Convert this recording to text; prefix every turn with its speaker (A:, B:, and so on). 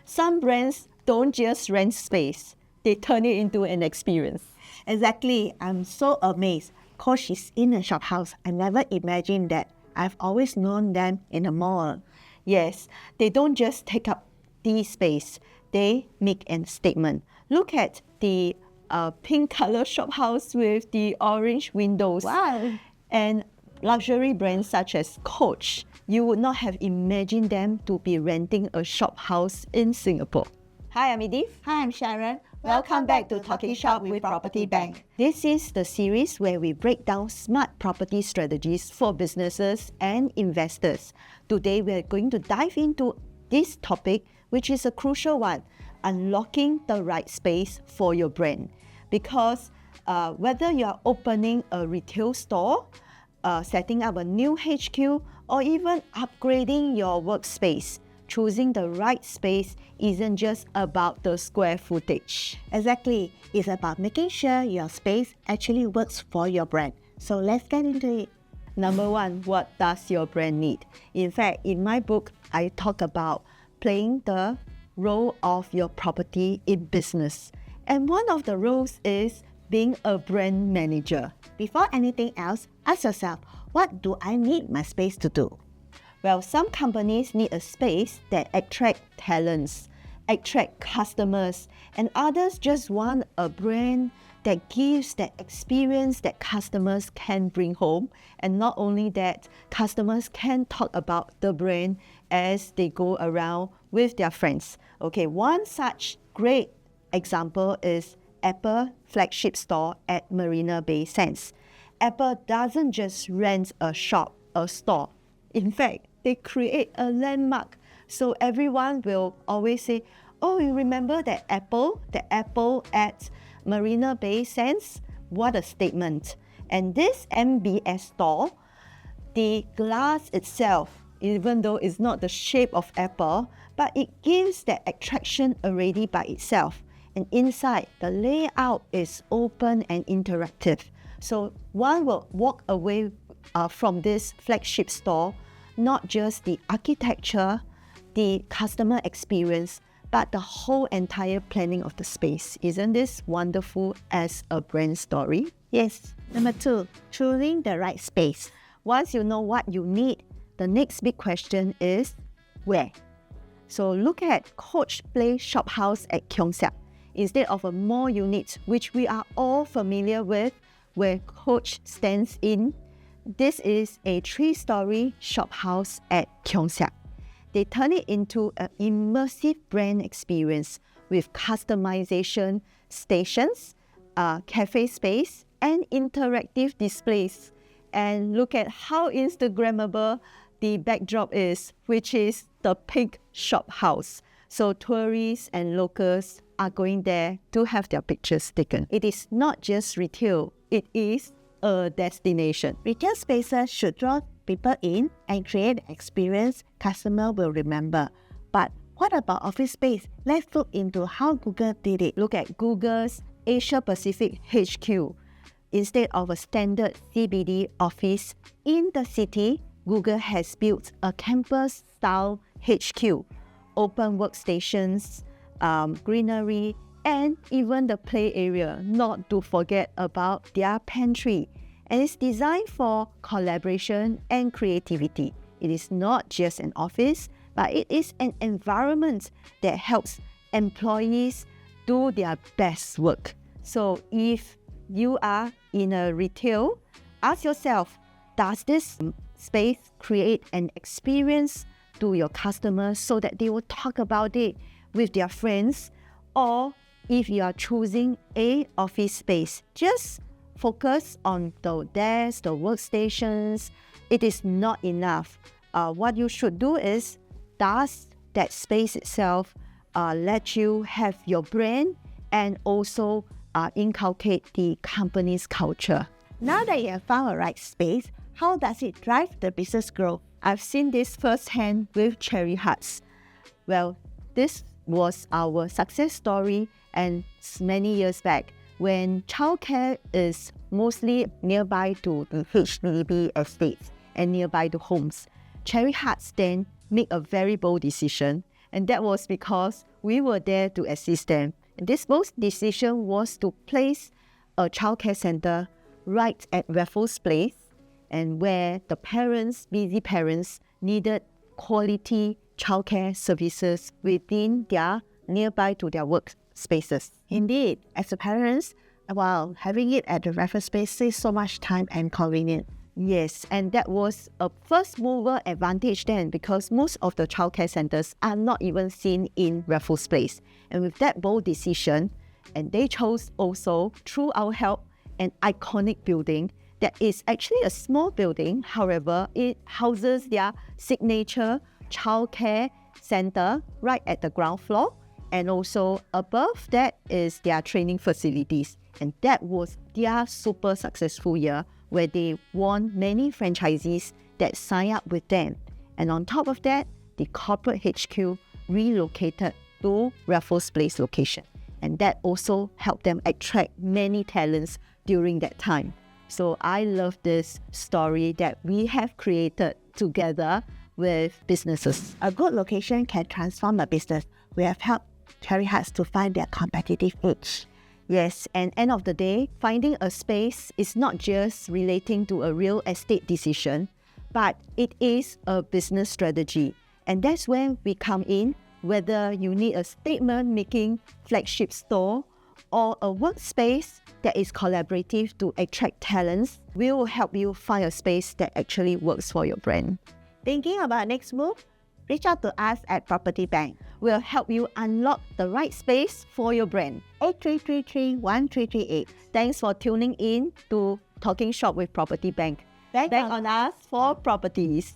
A: Some brands don't just rent space, they turn it into an experience.
B: Exactly. I'm so amazed. Coach is in a shop house. I never imagined that. I've always known them in a mall.
A: Yes, they don't just take up the space, they make a statement. Look at the pink color shop house with the orange windows.
B: Wow.
A: And luxury brands such as Coach, you would not have imagined them to be renting a shop house in Singapore. Hi, I'm Edith.
B: Hi, I'm Sharon.
A: Welcome back to Talking Shop with PropertyBank. This is the series where we break down smart property strategies for businesses and investors. Today, we're going to dive into this topic, which is a crucial one, unlocking the right space for your brand. Because whether you're opening a retail store, setting up a new HQ, or even upgrading your workspace, choosing the right space isn't just about the square footage.
B: Exactly. It's about making sure your space actually works for your brand. So let's get into it.
A: Number one, what does your brand need? In fact, in my book, I talk about playing the role of your property in business. And one of the roles is being a brand manager.
B: Before anything else, ask yourself, what do I need my space to do?
A: Well, some companies need a space that attract talents, attract customers, and others just want a brand that gives that experience that customers can bring home. And not only that, customers can talk about the brand as they go around with their friends. Okay, one such great example is Apple flagship store at Marina Bay Sands. Apple doesn't just rent a shop, a store. In fact, they create a landmark. So everyone will always say, oh, you remember the Apple at Marina Bay Sands? What a statement. And this MBS store, the glass itself, even though it's not the shape of Apple, but it gives that attraction already by itself. And inside, the layout is open and interactive. So one will walk away from this flagship store, not just the architecture, the customer experience, but the whole entire planning of the space. Isn't this wonderful as a brand story?
B: Yes. Number two, choosing the right space.
A: Once you know what you need, the next big question is where? So look at Coach Place Shop House at Keong Saik. Instead of a mall unit, which we are all familiar with, where Coach stands in, this is a 3-story shop house at Keong Saik. They turn it into an immersive brand experience with customization stations, cafe space, and interactive displays. And look at how Instagrammable the backdrop is, which is the pink shop house. So tourists and locals are going there to have their pictures taken. It is not just retail, it is a destination.
B: Retail spaces should draw people in and create an experience customers will remember. But what about office space? Let's look into how Google did it.
A: Look at Google's Asia Pacific HQ. Instead of a standard CBD office in the city, Google has built a campus-style HQ, open workstations, greenery, and even the play area, not to forget about their pantry. And it's designed for collaboration and creativity. It is not just an office, but it is an environment that helps employees do their best work. So if you are in a retail, ask yourself, does this space create an experience to your customers so that they will talk about it with their friends? Or if you are choosing a office space, just focus on the desks, the workstations. It is not enough. What you should do is, does that space itself let you have your brand and also inculcate the company's culture?
B: Now that you have found a right space, how does it drive the business growth?
A: I've seen this firsthand with Cherie Hearts. Well, this was our success story, and many years back when childcare is mostly nearby to the HDB estates and nearby the homes. Cherie Hearts then made a very bold decision. And that was because we were there to assist them. And this bold decision was to place a childcare center right at Raffles Place, and where the parents, busy parents, needed quality childcare services within their nearby to their workspaces.
B: Indeed, as a parents, while having it at the reference space saves so much time and convenience.
A: Yes, and that was a first mover advantage then, because most of the childcare centers are not even seen in Raffles Place. And with that bold decision, and they chose also, through our help, an iconic building that is actually a small building. However, it houses their signature childcare center right at the ground floor. And also above that is their training facilities. And that was their super successful year, where they won many franchisees that signed up with them. And on top of that, the corporate HQ relocated to Raffles Place location. And that also helped them attract many talents during that time. So I love this story that we have created together with businesses.
B: A good location can transform a business. We have helped Cherie Hearts to find their competitive edge.
A: Yes, and end of the day, finding a space is not just relating to a real estate decision, but it is a business strategy. And that's where we come in, whether you need a statement-making flagship store or a workspace that is collaborative to attract talents. We will help you find a space that actually works for your brand.
B: Thinking about next move? Reach out to us at PropertyBank.
A: We'll help you unlock the right space for your brand.
B: 8333-1338.
A: Thanks for tuning in to Talking Shop with PropertyBank.
B: Bank
A: on us for properties.